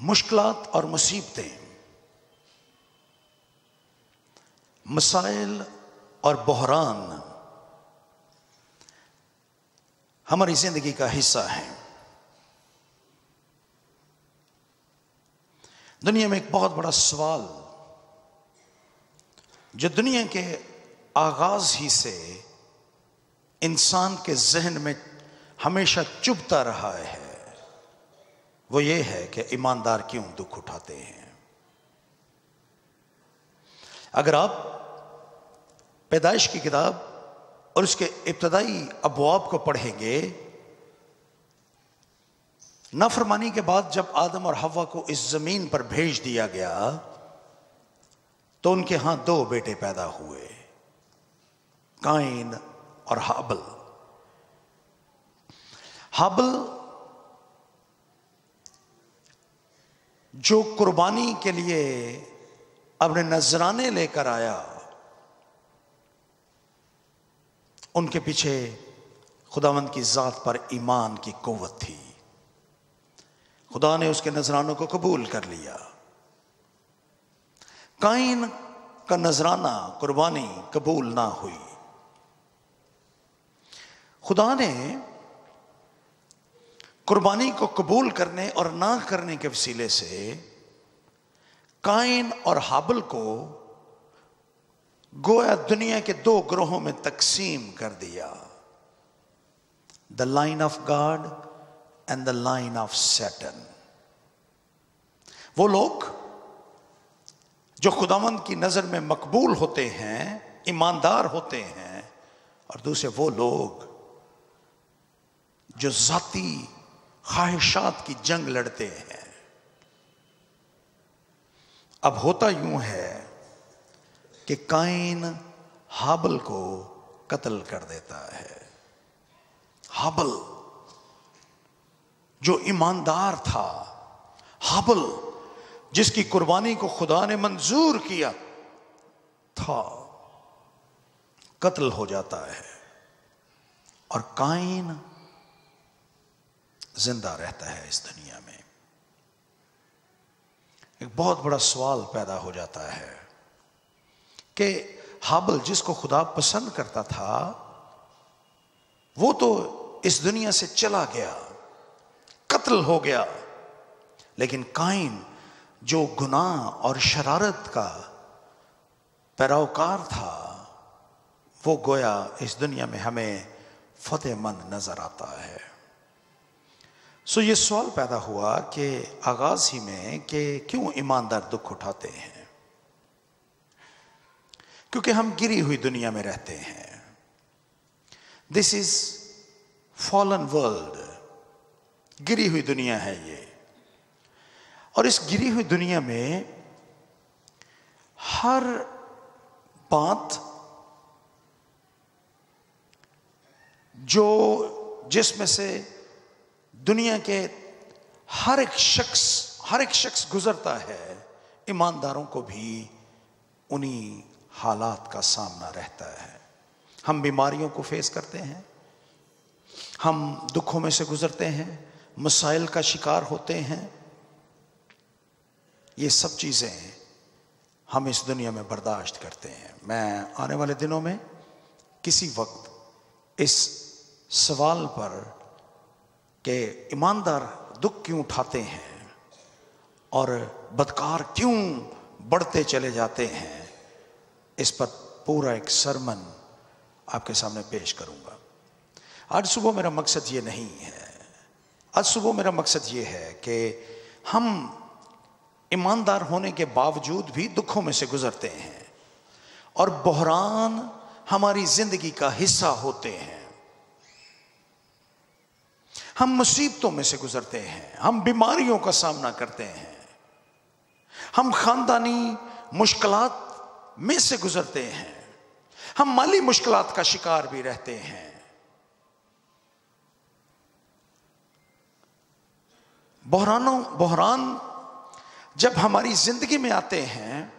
मुश्किलात और मुसीबतें, मसाइल और बहरान हमारी जिंदगी का हिस्सा है। दुनिया में एक बहुत बड़ा सवाल जो दुनिया के आगाज ही से इंसान के जहन में हमेशा चुभता रहा है, वो ये है कि ईमानदार क्यों दुख उठाते हैं। अगर आप पैदाइश की किताब और उसके इब्तदाई अबवाब को पढ़ेंगे, नाफरमानी के बाद जब आदम और हव्वा को इस जमीन पर भेज दिया गया तो उनके यहां दो बेटे पैदा हुए, काइन और हाबिल। हाबिल जो कुर्बानी के लिए अपने नजराने लेकर आया, उनके पीछे खुदावंद की जात पर ईमान की कुव्वत थी। खुदा ने उसके नजरानों को कबूल कर लिया। काइन का नजराना कुर्बानी कबूल ना हुई। खुदा ने कुर्बानी को कबूल करने और ना करने के वसीले से काइन और हाबिल को गोया दुनिया के दो ग्रोहों में तकसीम कर दिया, the line of God and the line of Satan. वो लोग जो खुदावंद की नजर में मकबूल होते हैं, ईमानदार होते हैं, और दूसरे वो लोग जो जाती ख्वाहिशात की जंग लड़ते हैं। अब होता यूं है कि काइन हाबिल को कत्ल कर देता है। हाबिल जो ईमानदार था, हाबिल जिसकी कुर्बानी को खुदा ने मंजूर किया था, कत्ल हो जाता है और काइन जिंदा रहता है इस दुनिया में। एक बहुत बड़ा सवाल पैदा हो जाता है कि हाबिल जिसको खुदा पसंद करता था वो तो इस दुनिया से चला गया, कत्ल हो गया, लेकिन काइन जो गुनाह और शरारत का पैरोकार था वो गोया इस दुनिया में हमें फतेहमंद नजर आता है। सो ये सवाल पैदा हुआ कि आगाज ही में कि क्यों ईमानदार दुख उठाते हैं। क्योंकि हम गिरी हुई दुनिया में रहते हैं। दिस इज फॉलन वर्ल्ड, गिरी हुई दुनिया है ये। और इस गिरी हुई दुनिया में हर बात जो जिसमें से दुनिया के हर एक शख्स गुजरता है, ईमानदारों को भी उन्हीं हालात का सामना रहता है। हम बीमारियों को फेस करते हैं, हम दुखों में से गुजरते हैं, मसाइल का शिकार होते हैं। ये सब चीजें हम इस दुनिया में बर्दाश्त करते हैं। मैं आने वाले दिनों में किसी वक्त इस सवाल पर कि ईमानदार दुख क्यों उठाते हैं और बदकार क्यों बढ़ते चले जाते हैं, इस पर पूरा एक सरमन आपके सामने पेश करूंगा। आज सुबह मेरा मकसद ये नहीं है। आज सुबह मेरा मकसद ये है कि हम ईमानदार होने के बावजूद भी दुखों में से गुजरते हैं और बहरान हमारी जिंदगी का हिस्सा होते हैं। हम मुसीबतों में से गुजरते हैं, हम बीमारियों का सामना करते हैं, हम खानदानी मुश्किलात में से गुजरते हैं, हम माली मुश्किलात का शिकार भी रहते हैं। बहरान जब हमारी जिंदगी में आते हैं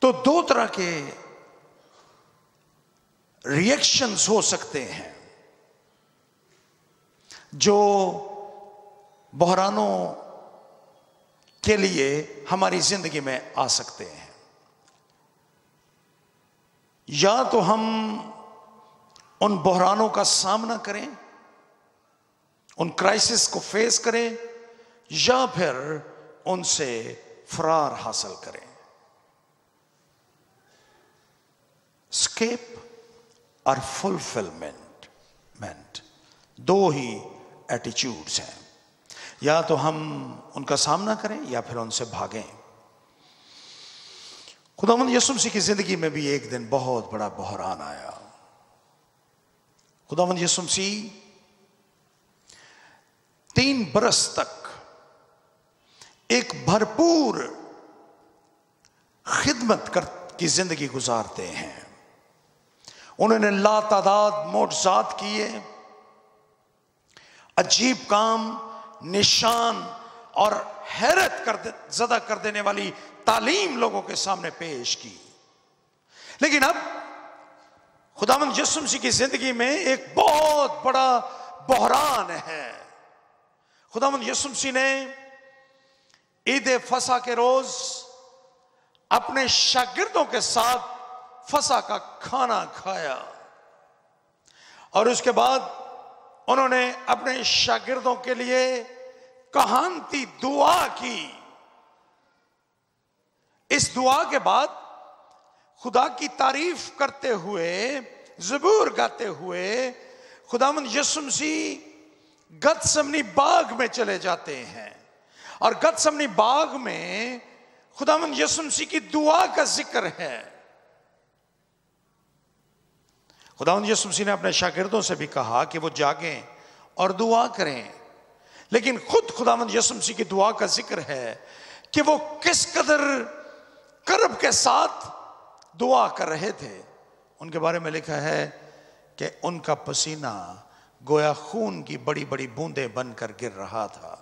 तो दो तरह के रिएक्शंस हो सकते हैं जो बहरानों के लिए हमारी जिंदगी में आ सकते हैं। या तो हम उन बहरानों का सामना करें, उन क्राइसिस को फेस करें, या फिर उनसे फरार हासिल करें। स्केप और फुलफिलमेंट दो ही एटीट्यूड्स हैं। या तो हम उनका सामना करें या फिर उनसे भागें। खुदावंद यीशु मसीह की जिंदगी में भी एक दिन बहुत बड़ा बहरान आया। खुदावंद यीशु मसीह 3 बरस तक एक भरपूर खिदमत की जिंदगी गुजारते हैं। उन्होंने लातादाद मोजज़ात किए, अजीब काम, निशान और हैरत ज़दा कर देने वाली तालीम लोगों के सामने पेश की। लेकिन अब खुदावंद यीशु मसीह की जिंदगी में एक बहुत बड़ा बहरान है। खुदावंद यीशु मसीह ने ईद फसा के रोज अपने शागिर्दों के साथ फसा का खाना खाया और उसके बाद उन्होंने अपने शागिर्दों के लिए कहानती दुआ की। इस दुआ के बाद खुदा की तारीफ करते हुए, ज़बूर गाते हुए खुदावंद यीशु मसीह गतसमनी बाग में चले जाते हैं। और गतसमनी बाग में खुदावंद यीशु मसीह की दुआ का जिक्र है। खुदावंद यीशु मसीह ने अपने शागिर्दों से भी कहा कि वो जागें और दुआ करें, लेकिन खुद खुदावंद यीशु मसीह की दुआ का जिक्र है कि वो किस कदर कर्ब के साथ दुआ कर रहे थे। उनके बारे में लिखा है कि उनका पसीना गोया खून की बड़ी बड़ी बूंदें बनकर गिर रहा था।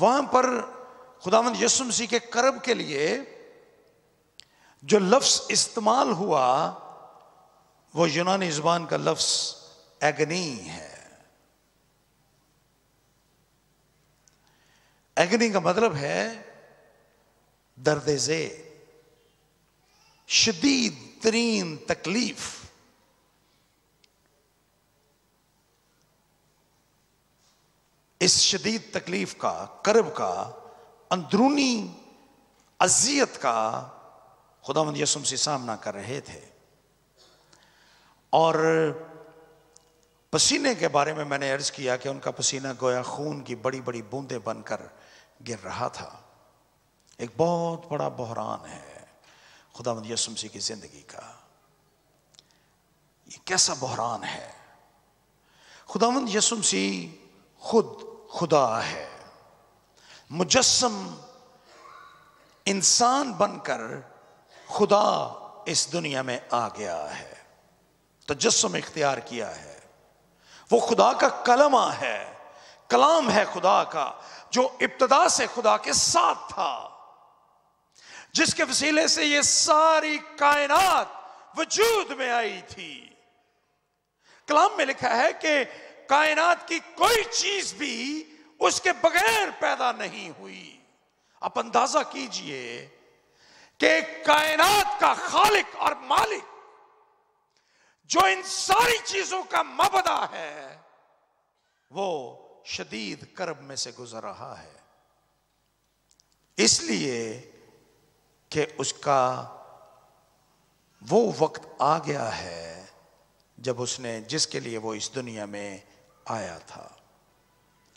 वहां पर खुदावंद यीशु मसीह के कर्ब के लिए जो लफ्ज इस्तेमाल हुआ वो यूनानी जुबान का लफ्ज एगनी है। एगनी का मतलब है दर्द-ए-ज़े, शदीद तरीन तकलीफ। इस शदीद तकलीफ का, कर्ब का, अंदरूनी अजियत का खुदावंद यीशु मसीह सामना कर रहे थे। और पसीने के बारे में मैंने अर्ज किया कि उनका पसीना गोया खून की बड़ी बड़ी बूंदें बनकर गिर रहा था। एक बहुत बड़ा बहरान है खुदावंद यीशु मसीह की जिंदगी का। ये कैसा बहरान है? खुदावंद यीशु मसीह खुद खुदा है, मुजस्सम इंसान बनकर खुदा इस दुनिया में आ गया है, तजस्सुम इख्तियार किया है। वो खुदा का कलमा है, कलाम है खुदा का, जो इब्तदा से खुदा के साथ था, जिसके वसीले से ये सारी कायनात वजूद में आई थी। कलाम में लिखा है कि कायनात की कोई चीज भी उसके बगैर पैदा नहीं हुई। आप अंदाजा कीजिए कि कायनात का खालिक और मालिक जो इन सारी चीजों का मबदा है, वो शदीद कर्ब में से गुजर रहा है, इसलिए कि उसका वो वक्त आ गया है जब उसने, जिसके लिए वो इस दुनिया में आया था,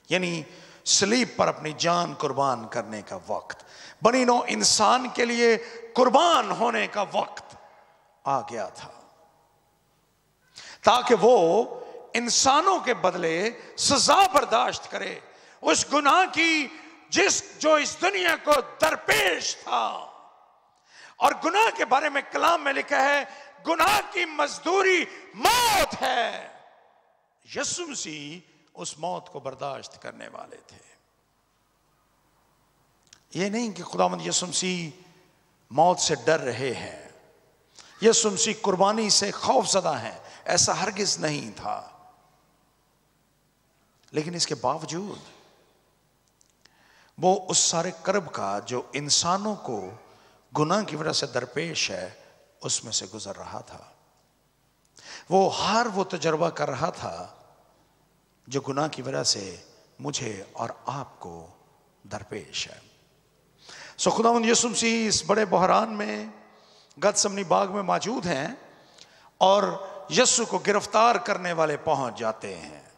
यानी सलीब पर अपनी जान कुर्बान करने का वक्त, बनी नौ इंसान के लिए कुर्बान होने का वक्त आ गया था, ताकि वो इंसानों के बदले सजा बर्दाश्त करे उस गुनाह की जो इस दुनिया को दरपेश था। और गुनाह के बारे में कलाम में लिखा है, गुनाह की मजदूरी मौत है। यीशु मसीह उस मौत को बर्दाश्त करने वाले थे। यह नहीं कि खुदावंद यीशु मसीह मौत से डर रहे हैं, यीशु मसीह कुर्बानी से खौफजदा हैं, ऐसा हरगिज नहीं था। लेकिन इसके बावजूद वो उस सारे कर्ब का जो इंसानों को गुनाह की वजह से दरपेश है उसमें से गुजर रहा था। वो तजुर्बा कर रहा था जो गुनाह की वजह से मुझे और आपको दरपेश है। सो खुदावंद यीशु मसीह इस बड़े बहरान में गतसमनी बाग में मौजूद हैं और यीशु को गिरफ्तार करने वाले पहुंच जाते हैं।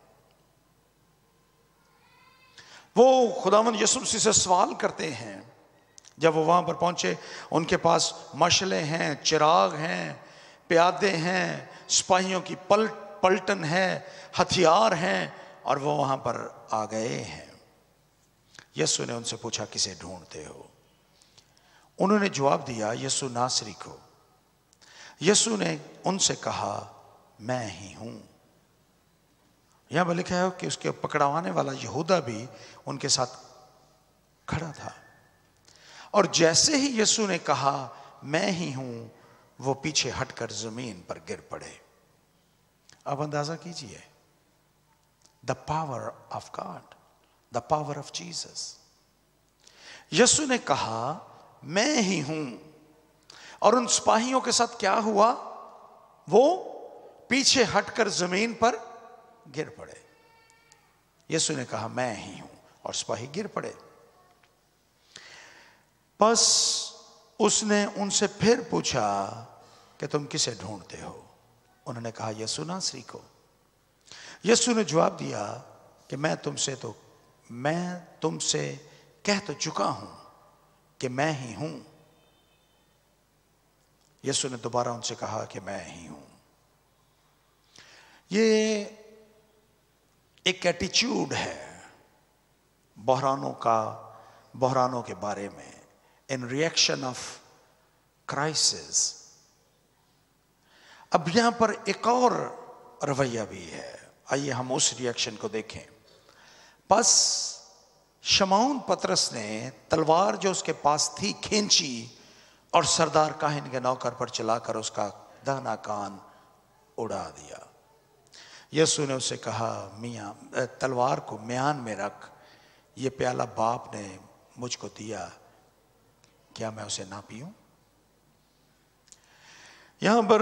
वो खुदावंद यीशु मसीह से सवाल करते हैं। जब वो वहां पर पहुंचे, उनके पास मशले हैं, चिराग हैं, प्यादे हैं, सिपाहियों की पलटन है, हथियार हैं, और वो वहां पर आ गए हैं। यीशु ने उनसे पूछा, किसे ढूंढते हो? उन्होंने जवाब दिया, यीशु नासरी को। यीशु ने उनसे कहा, मैं ही हूं। यहां पर लिखा है कि उसके पकड़वाने वाला यहूदा भी उनके साथ खड़ा था, और जैसे ही यीशु ने कहा, मैं ही हूं, वो पीछे हटकर जमीन पर गिर पड़े। अब अंदाजा कीजिए, the power of God, the power of Jesus. यीशु ने कहा, मैं ही हूं, और उन सिपाहियों के साथ क्या हुआ? वो पीछे हटकर जमीन पर गिर पड़े। यीशु ने कहा, मैं ही हूं, और सिपाही गिर पड़े। बस उसने उनसे फिर पूछा कि तुम किसे ढूंढते हो? उन्होंने कहा, यीशु नासरी को। यीशु ने जवाब दिया कि मैं तुमसे कह तो चुका हूं कि मैं ही हूं। यीशु ने दोबारा उनसे कहा कि मैं ही हूं। ये एक एटीट्यूड है बहरानों के बारे में, इन रिएक्शन ऑफ क्राइसिस। अब यहां पर एक और रवैया भी है, आइए हम उस रिएक्शन को देखें। बस शमौन पतरस ने तलवार जो उसके पास थी खींची और सरदार काहिन के नौकर पर चलाकर उसका दाहिना कान उड़ा दिया। यीशु ने उसे कहा, मियां, तलवार को म्यान में रख, ये प्याला बाप ने मुझको दिया, क्या मैं उसे ना पीऊं? यहां पर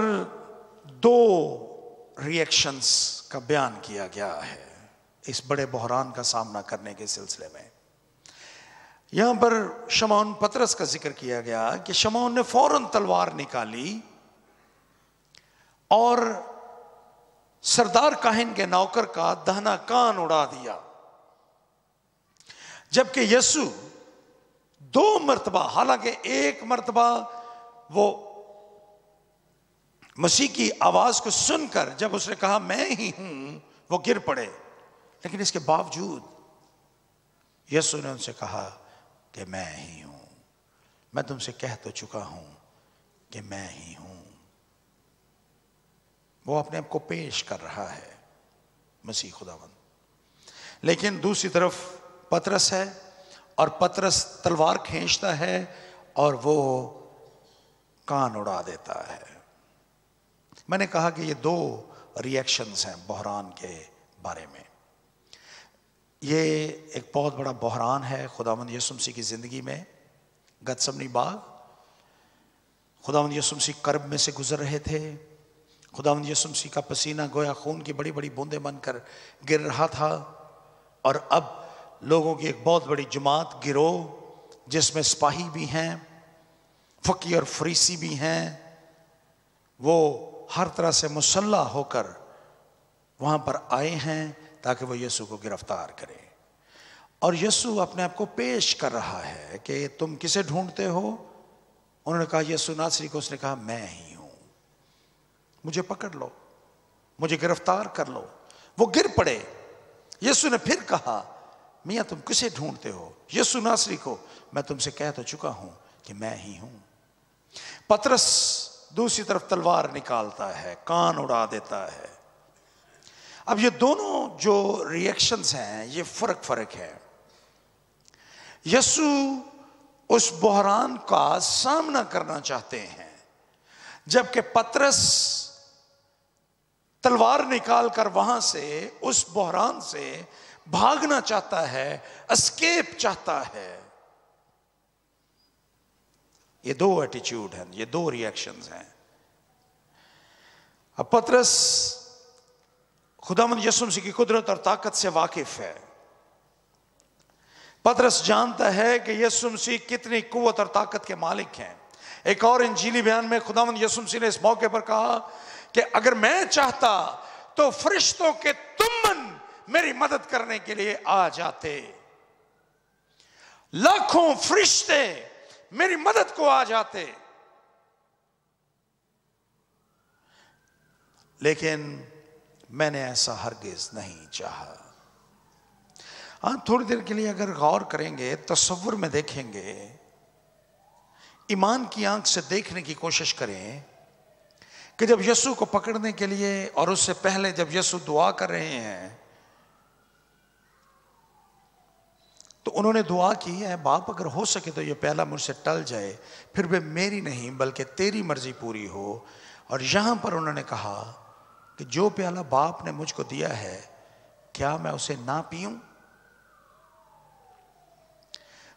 दो रिएक्शंस का बयान किया गया है इस बड़े बहरान का सामना करने के सिलसिले में। यहां पर शमौन पतरस का जिक्र किया गया कि शमौन ने फौरन तलवार निकाली और सरदार काहिन के नौकर का दाहिना कान उड़ा दिया, जबकि यीशु 2 मर्तबा, हालांकि एक मर्तबा वो मसीह की आवाज को सुनकर जब उसने कहा मैं ही हूं, वो गिर पड़े, लेकिन इसके बावजूद यीशु ने उनसे कहा कि मैं ही हूं। मैं तुमसे कह तो चुका हूं कि मैं ही हूं। वो अपने आप को पेश कर रहा है मसीह खुदावंद। लेकिन दूसरी तरफ पतरस है और पतरस तलवार खींचता है और वो कान उड़ा देता है। मैंने कहा कि ये 2 रिएक्शंस हैं बहरान के बारे में। ये एक बहुत बड़ा बहरान है खुदावंद यीशु मसीह की जिंदगी में। गतसमनी बाग, खुदावंद यीशु मसीह कर्ब में से गुजर रहे थे। खुदावंद यीशु मसीह का पसीना गोया खून की बड़ी बड़ी बूंदें बनकर गिर रहा था, और अब लोगों की एक बहुत बड़ी जमात, गिरोह, जिसमें सिपाही भी हैं, फकी और फरीसी भी हैं, वो हर तरह से मुसल्ला होकर वहां पर आए हैं ताकि वो यीशु को गिरफ्तार करें। और यीशु अपने आप को पेश कर रहा है कि तुम किसे ढूंढते हो? उन्होंने कहा यीशु नासरी को। उसने कहा मैं ही हूं, मुझे पकड़ लो, मुझे गिरफ्तार कर लो। वो गिर पड़े। यीशु ने फिर कहा, मियां तुम किसे ढूंढते हो? यीशु नासरी को। मैं तुमसे कह तो चुका हूं कि मैं ही हूं। पतरस दूसरी तरफ तलवार निकालता है, कान उड़ा देता है। अब ये दोनों जो रिएक्शंस हैं ये फर्क है। यीशु उस बहरान का सामना करना चाहते हैं, जबकि पतरस तलवार निकालकर वहां से, उस बहरान से भागना चाहता है, एस्केप चाहता है। ये दो एटीट्यूड हैं, ये दो रिएक्शंस हैं। अब पतरस खुदावंद यीशु मसीह की कुदरत और ताकत से वाकिफ है। पतरस जानता है कि यीशु मसीह कितनी कुव्वत और ताकत के मालिक हैं। एक और इंजीली बयान में खुदावंद यीशु मसीह ने इस मौके पर कहा कि अगर मैं चाहता तो फरिश्तों के तुमन मेरी मदद करने के लिए आ जाते, लाखों फरिश्ते मेरी मदद को आ जाते, लेकिन मैंने ऐसा हरगिज नहीं चाहा। आप थोड़ी देर के लिए अगर गौर करेंगे, तसव्वुर में देखेंगे, ईमान की आंख से देखने की कोशिश करें कि जब यीशु को पकड़ने के लिए और उससे पहले जब यीशु दुआ कर रहे हैं तो उन्होंने दुआ की है, बाप अगर हो सके तो ये प्याला मुझसे टल जाए, फिर भी मेरी नहीं बल्कि तेरी मर्जी पूरी हो। और यहां पर उन्होंने कहा कि जो प्याला बाप ने मुझको दिया है क्या मैं उसे ना पीऊं।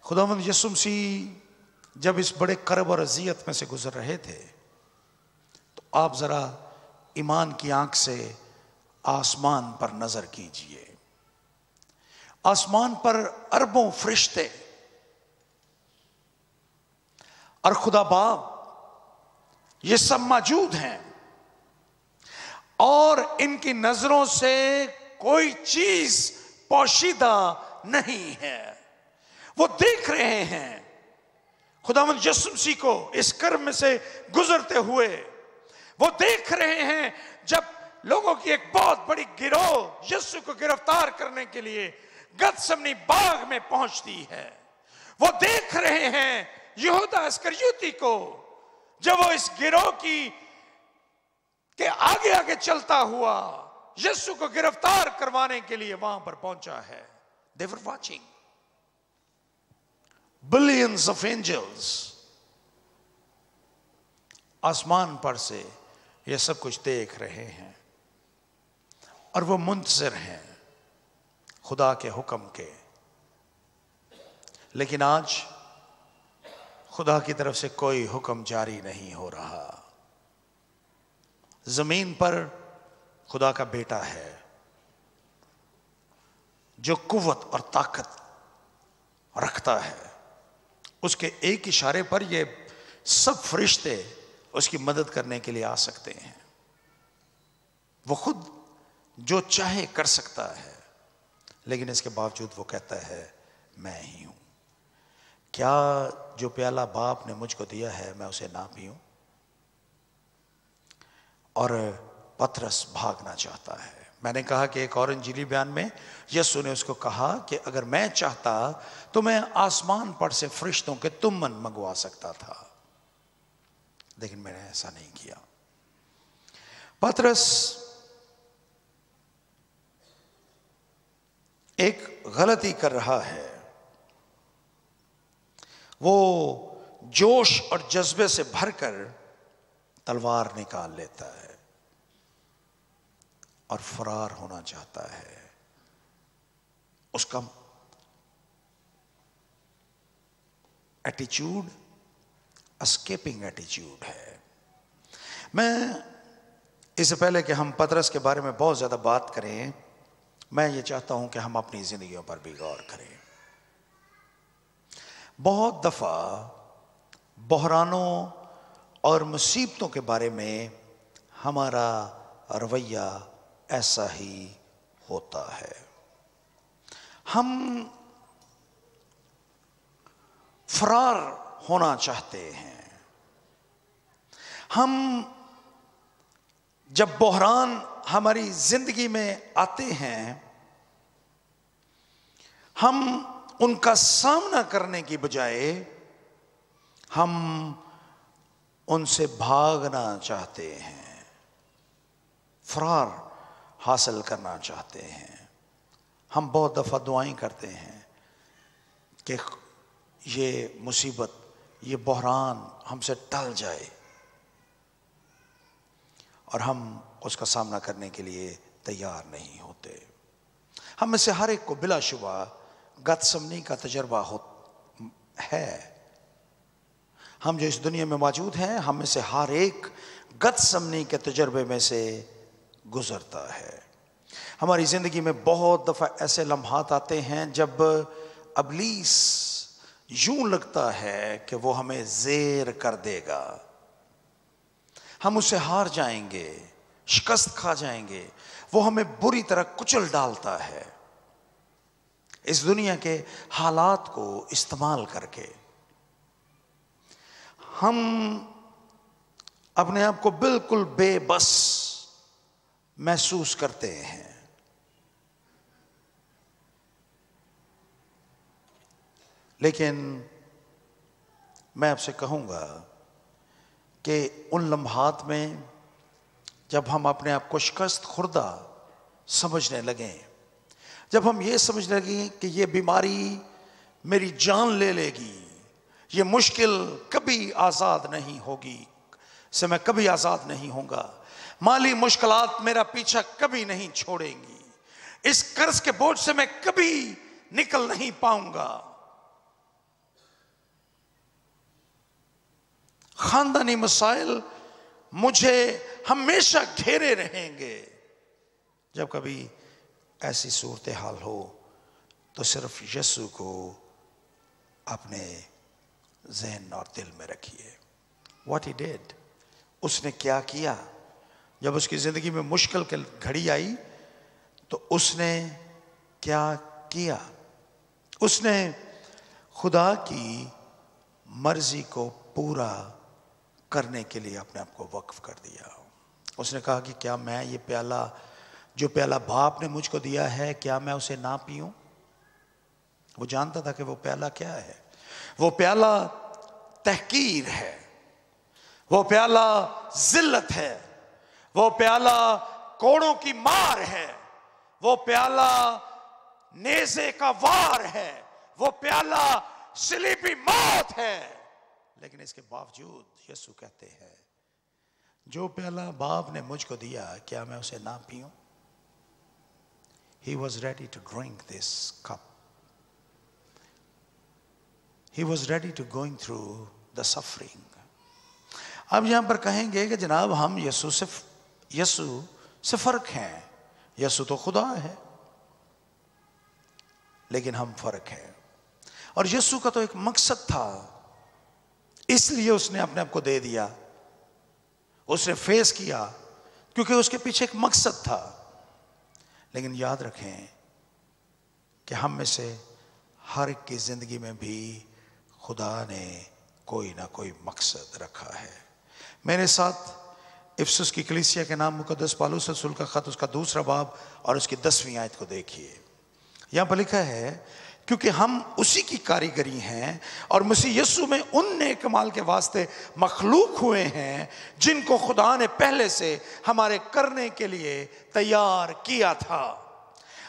खुदावंद यीशु मसीह जब इस बड़े करब और अजियत में से गुजर रहे थे तो आप जरा ईमान की आंख से आसमान पर नजर कीजिए। आसमान पर अरबों फरिश्ते और खुदा बाप ये सब मौजूद हैं और इनकी नजरों से कोई चीज पोशीदा नहीं है। वो देख रहे हैं खुदावंद यीशु मसीह को इस कर्म में से गुजरते हुए। वो देख रहे हैं जब लोगों की एक बहुत बड़ी गिरोह यीशु को गिरफ्तार करने के लिए गतसमनी बाग में पहुंचती है। वो देख रहे हैं यहूदा इस्करियोती को जब वो इस गिरोह के आगे आगे चलता हुआ यीशु को गिरफ्तार करवाने के लिए वहां पर पहुंचा है। They were watching. Billions of angels आसमान पर से ये सब कुछ देख रहे हैं और वो मुंतज़िर हैं खुदा के हुक्म के। लेकिन आज खुदा की तरफ से कोई हुक्म जारी नहीं हो रहा। जमीन पर खुदा का बेटा है जो कुव्वत और ताकत रखता है। उसके एक इशारे पर ये सब फरिश्ते उसकी मदद करने के लिए आ सकते हैं। वो खुद जो चाहे कर सकता है, लेकिन इसके बावजूद वो कहता है मैं ही हूं। क्या जो प्याला बाप ने मुझको दिया है मैं उसे ना पीऊं? और पतरस भागना चाहता है। मैंने कहा कि एक और इंजीली बयान में यीशु ने उसको कहा कि अगर मैं चाहता तो मैं आसमान पर से फरिश्तों के तुमन मंगवा सकता था, लेकिन मैंने ऐसा नहीं किया। पतरस एक गलती कर रहा है। वो जोश और जज्बे से भरकर तलवार निकाल लेता है और फरार होना चाहता है। उसका एटीट्यूड एस्केपिंग एटीट्यूड है। मैं इससे पहले कि हम पतरस के बारे में बहुत ज्यादा बात करें, मैं ये चाहता हूं कि हम अपनी जिंदगियों पर भी गौर करें। बहुत दफा बहरानों और मुसीबतों के बारे में हमारा रवैया ऐसा ही होता है। हम फरार होना चाहते हैं। हम जब बहरान हमारी जिंदगी में आते हैं, हम उनका सामना करने की बजाय हम उनसे भागना चाहते हैं, फरार हासिल करना चाहते हैं। हम बहुत दफा दुआएं करते हैं कि ये मुसीबत, ये बहरान हमसे टल जाए, और हम उसका सामना करने के लिए तैयार नहीं होते। हम में से हर एक को बिलाशुबा गतसमनी का तजर्बा है। हम जो इस दुनिया में मौजूद हैं, हम में से हर एक गतसमनी के तजर्बे में से गुजरता है। हमारी जिंदगी में बहुत दफा ऐसे लम्हात आते हैं जब इब्लीस यूं लगता है कि वो हमें ज़ेर कर देगा, हम उससे हार जाएंगे, शिकस्त खा जाएंगे। वो हमें बुरी तरह कुचल डालता है इस दुनिया के हालात को इस्तेमाल करके। हम अपने आप को बिल्कुल बेबस महसूस करते हैं। लेकिन मैं आपसे कहूंगा कि उन लम्हात में जब हम अपने आप को शिकस्त खुर्दा समझने लगें, जब हम ये समझने लगें कि ये बीमारी मेरी जान ले लेगी, ये मुश्किल कभी आज़ाद नहीं होगी, से मैं कभी आज़ाद नहीं होऊंगा, माली मुश्किलात मेरा पीछा कभी नहीं छोड़ेंगी, इस कर्ज के बोझ से मैं कभी निकल नहीं पाऊंगा, खानदानी मसाइल मुझे हमेशा घेरे रहेंगे। जब कभी ऐसी सूरत हाल हो तो सिर्फ यीशु को अपने ज़हन और दिल में रखिए। What he did, उसने क्या किया। जब उसकी ज़िंदगी में मुश्किल की घड़ी आई तो उसने क्या किया। उसने खुदा की मर्जी को पूरा करने के लिए अपने आप को वक्फ कर दिया। उसने कहा कि क्या मैं ये प्याला, जो प्याला बाप ने मुझको दिया है, क्या मैं उसे ना पीऊं। वो जानता था कि वो प्याला क्या है। वो प्याला तहकीर है, वो प्याला जिल्लत है, वो प्याला कोड़ों की मार है, वो प्याला नेज़े का वार है, वो प्याला सलीबी मौत है। लेकिन इसके बावजूद यीशु कहते हैं, जो प्याला बाप ने मुझको दिया, क्या मैं उसे ना पीऊं। He was ready to drink this cup. He was ready to going through the suffering. अब यहां पर कहेंगे कि जनाब हम यीशु से फर्क हैं। यीशु तो खुदा है, लेकिन हम फर्क हैं। और यीशु का तो एक मकसद था, इसलिए उसने अपने आप को दे दिया, उसने फेस किया, क्योंकि उसके पीछे एक मकसद था। लेकिन याद रखें कि हम में से हर एक की जिंदगी में भी खुदा ने कोई ना कोई मकसद रखा है। मेरे साथ इफिसुस की कलीसिया के नाम मुकद्दस पौलुस रसूल का खत, उसका 2 बाब और उसकी 10वीं आयत को देखिए। यहां पर लिखा है, क्योंकि हम उसी की कारीगरी हैं और मसीह यीशु में उन नेक कमाल के वास्ते मखलूक हुए हैं जिनको खुदा ने पहले से हमारे करने के लिए तैयार किया था।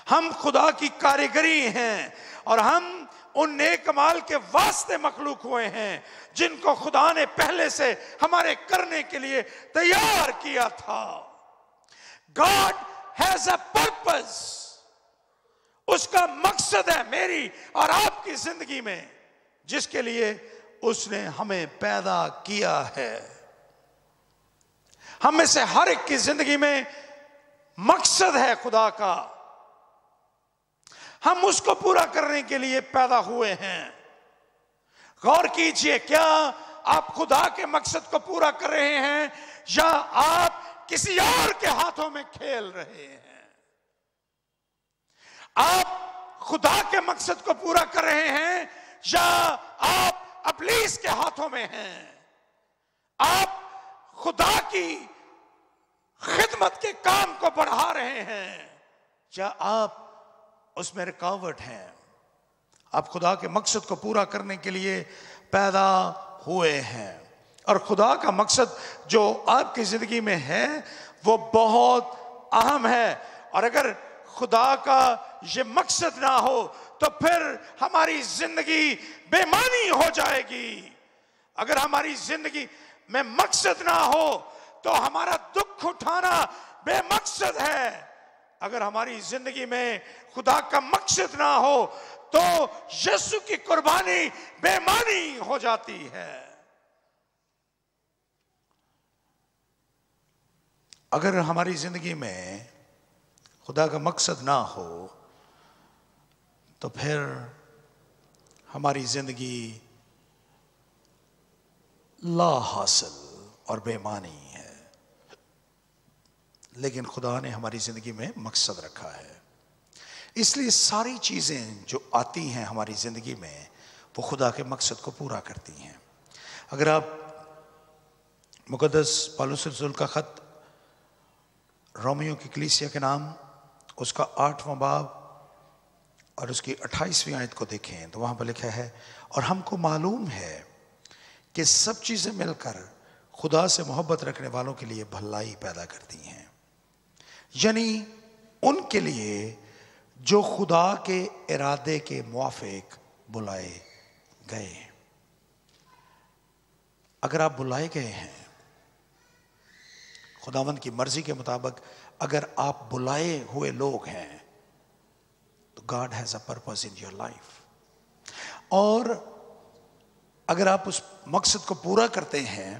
हम खुदा की कारीगरी हैं और हम उन नेक कमाल के वास्ते मखलूक हुए हैं जिनको खुदा ने पहले से हमारे करने के लिए तैयार किया था। God has a purpose, उसका मकसद है मेरी और आपकी जिंदगी में, जिसके लिए उसने हमें पैदा किया है। हम में से हर एक की जिंदगी में मकसद है खुदा का, हम उसको पूरा करने के लिए पैदा हुए हैं। गौर कीजिए, क्या आप खुदा के मकसद को पूरा कर रहे हैं या आप किसी और के हाथों में खेल रहे हैं। आप खुदा के मकसद को पूरा कर रहे हैं या आप इब्लीस के हाथों में हैं। आप खुदा की खिदमत के काम को बढ़ा रहे हैं या आप उसमें रुकावट हैं। आप खुदा के मकसद को पूरा करने के लिए पैदा हुए हैं और खुदा का मकसद जो आपकी जिंदगी में है वो बहुत अहम है। और अगर खुदा का ये मकसद ना हो तो फिर हमारी जिंदगी बेमानी हो जाएगी। अगर हमारी जिंदगी में मकसद ना हो तो हमारा दुख उठाना बेमकसद है, अगर हमारी जिंदगी में खुदा का मकसद ना हो तो यीशु की कुर्बानी बेमानी हो जाती है। अगर हमारी जिंदगी में खुदा का मकसद ना हो तो फिर हमारी जिंदगी ला हासिल और बेमानी है। लेकिन खुदा ने हमारी जिंदगी में मकसद रखा है, इसलिए सारी चीजें जो आती हैं हमारी जिंदगी में वो खुदा के मकसद को पूरा करती हैं। अगर आप मुकद्दस पौलुस रसूल का खत रोमियो की कलीसिया के नाम उसका 8वां बाब और उसकी 28वीं आयत को देखें तो वहां पर लिखा है, और हमको मालूम है कि सब चीजें मिलकर खुदा से मोहब्बत रखने वालों के लिए भलाई पैदा करती हैं, यानी उनके लिए जो खुदा के इरादे के मुआफिक बुलाए गए। अगर आप बुलाए गए हैं खुदावंद की मर्जी के मुताबिक, अगर आप बुलाए हुए लोग हैं तो God has a purpose in your life. और अगर आप उस मकसद को पूरा करते हैं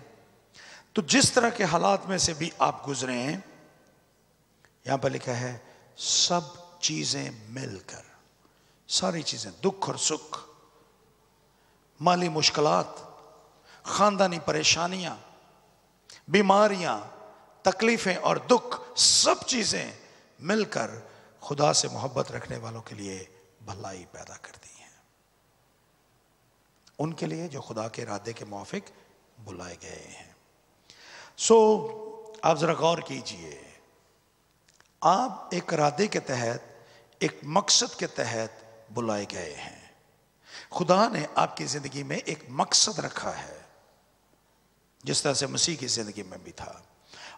तो जिस तरह के हालात में से भी आप गुजरे, यहां पर लिखा है सब चीजें मिलकर, सारी चीजें, दुख और सुख, माली मुश्किलात, खानदानी परेशानियां, बीमारियां, तकलीफें और दुख, सब चीजें मिलकर खुदा से मोहब्बत रखने वालों के लिए भलाई पैदा करती हैं, उनके लिए जो खुदा के इरादे के मुआफिक बुलाए गए हैं। आप जरा गौर कीजिए, आप एक इरादे के तहत, एक मकसद के तहत बुलाए गए हैं। खुदा ने आपकी जिंदगी में एक मकसद रखा है, जिस तरह से मसीह की जिंदगी में भी था,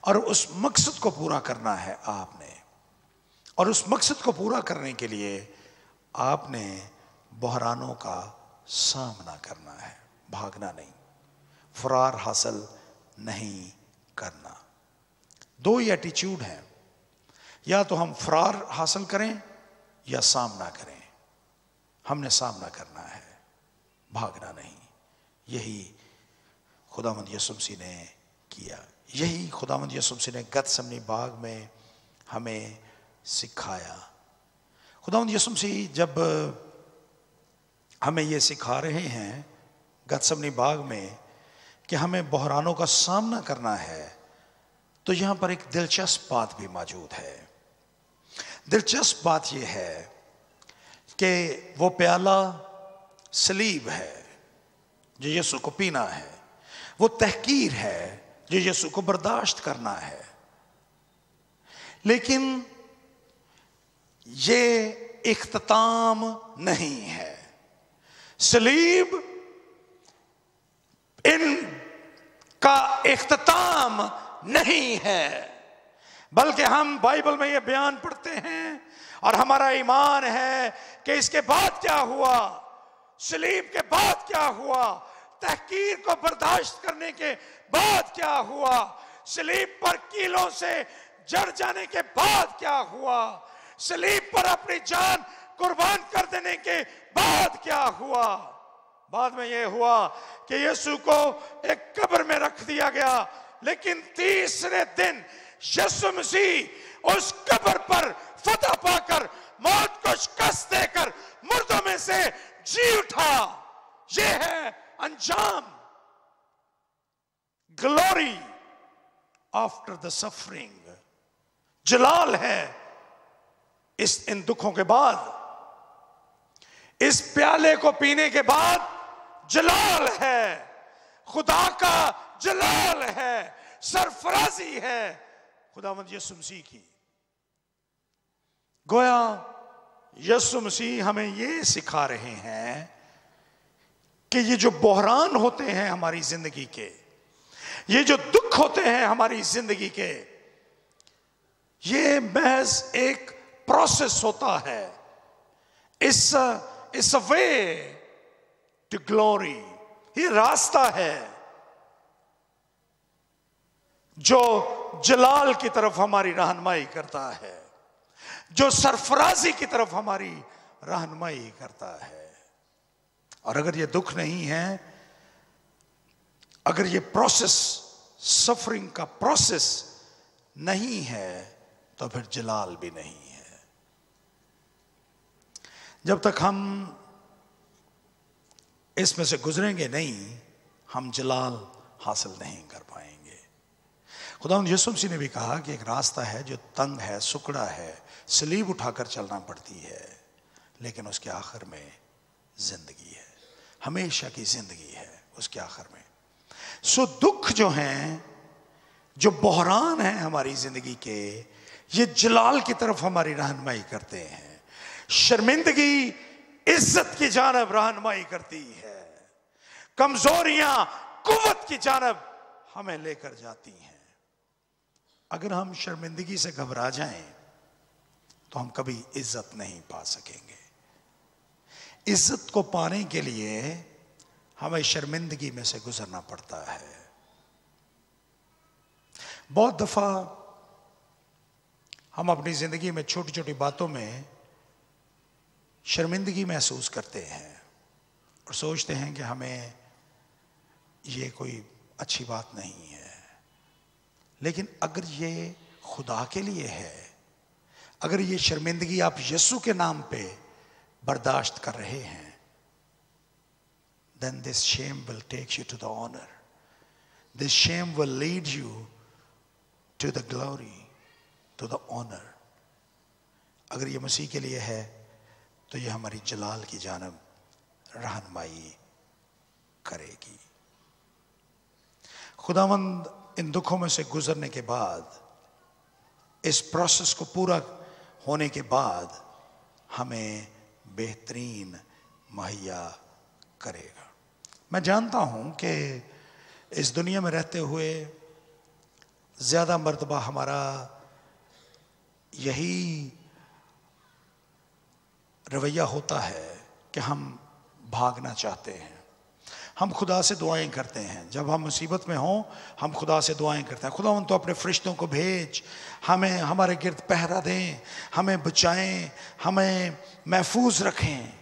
और उस मकसद को पूरा करना है आपने। और उस मकसद को पूरा करने के लिए आपने बहरानों का सामना करना है, भागना नहीं, फरार हासिल नहीं करना। दो ही एटीट्यूड हैं, या तो हम फरार हासिल करें या सामना करें। हमने सामना करना है, भागना नहीं। यही खुदावंद यीशु मसीह ने किया, यही खुदावंद यीशु मसीह ने गतसमनी बाग में हमें सिखाया। खुदावंद यीशु मसीह जब हमें ये सिखा रहे हैं गतसमनी बाग में कि हमें बहरानों का सामना करना है, तो यहां पर एक दिलचस्प बात भी मौजूद है। दिलचस्प बात यह है कि वो प्याला सलीब है जो यीशु को पीना है, वो तहकीर है जो यीशु को बर्दाश्त करना है, लेकिन ये इख्तिताम नहीं है। सलीब इनका इख्तिताम नहीं है, बल्कि हम बाइबल में ये बयान पढ़ते हैं और हमारा ईमान है कि इसके बाद क्या हुआ, सलीब के बाद क्या हुआ, तहकीर को बर्दाश्त करने के बाद क्या हुआ, सलीब पर कीलों से जड़ जाने के बाद क्या हुआ, सलीब पर अपनी जान कुर्बान कर देने के बाद क्या हुआ। बाद में यह हुआ कि यीशु को एक कब्र में रख दिया गया, लेकिन तीसरे दिन यीशु मसीह उस कब्र पर फतह पाकर, मौत को शिकस्त देकर मुर्दों में से जी उठा। यह है अंजाम, ग्लोरी आफ्टर द सफरिंग। जलाल है इन दुखों के बाद, इस प्याले को पीने के बाद जलाल है, खुदा का जलाल है, सरफराजी है खुदावंद यीशु मसीह की। गोया यीशु मसीह हमें ये सिखा रहे हैं कि ये जो बहरान होते हैं हमारी जिंदगी के, ये जो दुख होते हैं हमारी जिंदगी के, ये महज एक प्रोसेस होता है। It's a way to glory. ये रास्ता है जो जलाल की तरफ हमारी रहनुमाई करता है। जो सरफराजी की तरफ हमारी रहनुमाई करता है। और अगर ये दुख नहीं है, अगर ये प्रोसेस, सफरिंग का प्रोसेस नहीं है, तो फिर जलाल भी नहीं है। जब तक हम इसमें से गुजरेंगे नहीं, हम जलाल हासिल नहीं कर पाएंगे। खुदावंद यीशु मसीह ने भी कहा कि एक रास्ता है जो तंग है, सुकड़ा है, सलीब उठाकर चलना पड़ती है, लेकिन उसके आखिर में जिंदगी है, हमेशा की जिंदगी है उसके आखिर में। सो दुख जो हैं, जो बहरान हैं हमारी जिंदगी के, ये जलाल की तरफ हमारी रहनुमाई करते हैं। शर्मिंदगी इज्जत की जानब रहनुमाई करती है। कमजोरियां कुव्वत की जानब हमें लेकर जाती हैं। अगर हम शर्मिंदगी से घबरा जाएं तो हम कभी इज्जत नहीं पा सकेंगे। इज्जत को पाने के लिए हमें शर्मिंदगी में से गुजरना पड़ता है। बहुत दफा हम अपनी जिंदगी में छोटी छोटी बातों में शर्मिंदगी महसूस करते हैं और सोचते हैं कि हमें ये कोई अच्छी बात नहीं है। लेकिन अगर ये खुदा के लिए है, अगर ये शर्मिंदगी आप यीशु के नाम पे बर्दाश्त कर रहे हैं, then this shame will take you to the honor. This shame will lead you to the glory, to the honor. अगर ये मसीह के लिए है तो ये हमारी जलाल की जानब रहनुमाई करेगी। खुदावंद इन दुखों में से गुजरने के बाद, इस प्रोसेस को पूरा होने के बाद हमें बेहतरीन मुहैया करेगा। मैं जानता हूं कि इस दुनिया में रहते हुए ज्यादा मर्तबा हमारा यही रवैया होता है कि हम भागना चाहते हैं। हम खुदा से दुआएं करते हैं, जब हम मुसीबत में हों हम खुदा से दुआएं करते हैं, खुदावंद तो अपने फरिश्तों को भेज, हमें हमारे गिर्द पहरा दें, हमें बचाएं, हमें महफूज रखें।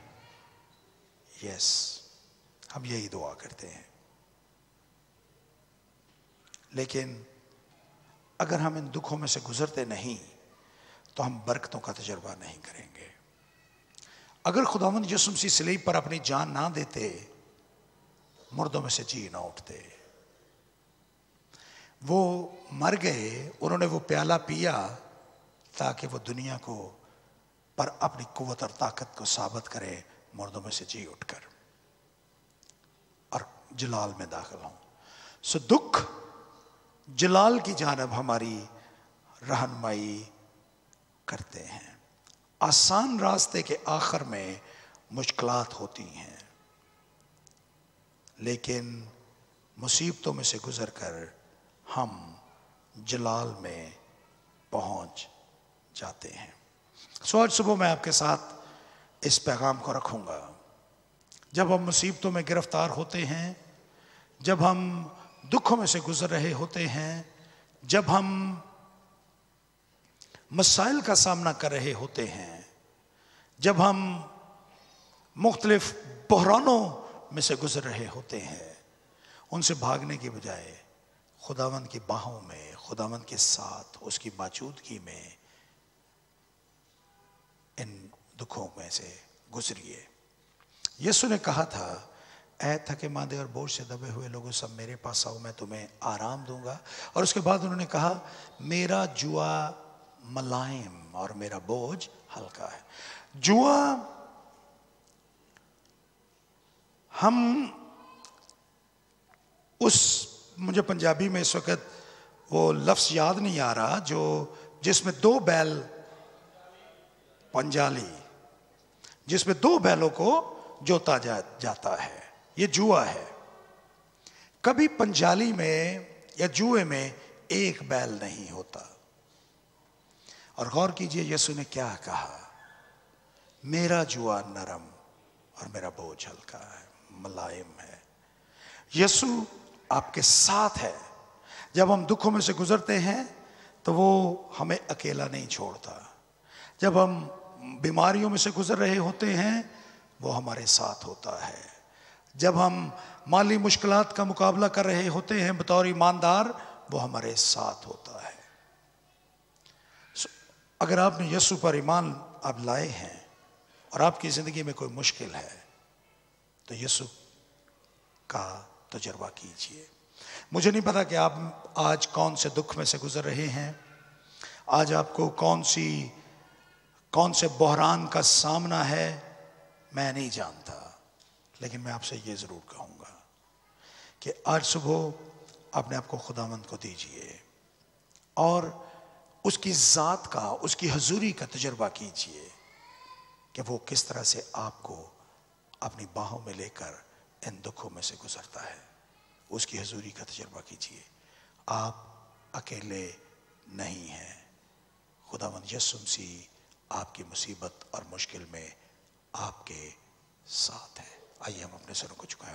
यस, हम यही दुआ करते हैं। लेकिन अगर हम इन दुखों में से गुजरते नहीं तो हम बरकतों का तजुर्बा नहीं करेंगे। अगर खुदावंद यीशु मसीह सलीब पर अपनी जान ना देते, मुर्दों में से जी ना उठते। वो मर गए, उन्होंने वो प्याला पिया ताकि वो दुनिया को पर अपनी कुव्वत और ताकत को साबित करे, मुर्दों में से जी उठकर और जलाल में दाखिल हों। सो दुख जलाल की जानब हमारी रहनुमाई करते हैं। आसान रास्ते के आखिर में मुश्किलात होती हैं, लेकिन मुसीबतों में से गुजरकर हम जलाल में पहुंच जाते हैं। सो आज सुबह मैं आपके साथ इस पैगाम को रखूंगा। जब हम मुसीबतों में गिरफ्तार होते हैं, जब हम दुखों में से गुजर रहे होते हैं, जब हम मसाइल का सामना कर रहे होते हैं, जब हम मुख्तलिफ बहरानों में से गुजर रहे होते हैं, उनसे भागने की बजाय खुदावंद की बाहों में, खुदावंद के साथ उसकी मौजूदगी में इन दुखों में से गुजरिए। यीशु ने कहा था, ऐ थके मांदे और बोझ से दबे हुए लोगों सब मेरे पास आओ, मैं तुम्हें आराम दूंगा। और उसके बाद उन्होंने कहा, मेरा जुआ मुलायम और मेरा बोझ हल्का है। जुआ, हम मुझे पंजाबी में इस वक्त वो लफ्ज़ याद नहीं आ रहा, जो जिसमें दो बैल, पंजाली, जिसमें दो बैलों को जोता जाता है, ये जुआ है। कभी पंजाली में या जुए में एक बैल नहीं होता। और गौर कीजिए यीशु ने क्या कहा, मेरा जुआ नरम और मेरा बोझ हल्का है, मुलायम है। यीशु आपके साथ है। जब हम दुखों में से गुजरते हैं तो वो हमें अकेला नहीं छोड़ता। जब हम बीमारियों में से गुजर रहे होते हैं वो हमारे साथ होता है। जब हम माली मुश्किलात का मुकाबला कर रहे होते हैं बतौर ईमानदार, वो हमारे साथ होता है। अगर आपने यीशु पर ईमान आप लाए हैं और आपकी ज़िंदगी में कोई मुश्किल है तो यीशु का तजुर्बा कीजिए। मुझे नहीं पता कि आप आज कौन से दुख में से गुजर रहे हैं, आज आपको कौन से बहरान का सामना है, मैं नहीं जानता। लेकिन मैं आपसे ये ज़रूर कहूँगा कि आज सुबह अपने आप को खुदावंद को दीजिए और उसकी ज़ात का, उसकी हजूरी का तजुर्बा कीजिए कि वो किस तरह से आपको अपनी बाहों में लेकर इन दुखों में से गुजरता है। उसकी हजूरी का तजुर्बा कीजिए। आप अकेले नहीं हैं। खुदावंद यीशु मसीह आपकी मुसीबत और मुश्किल में आपके साथ है। आइए हम अपने सरों को झुकाएं।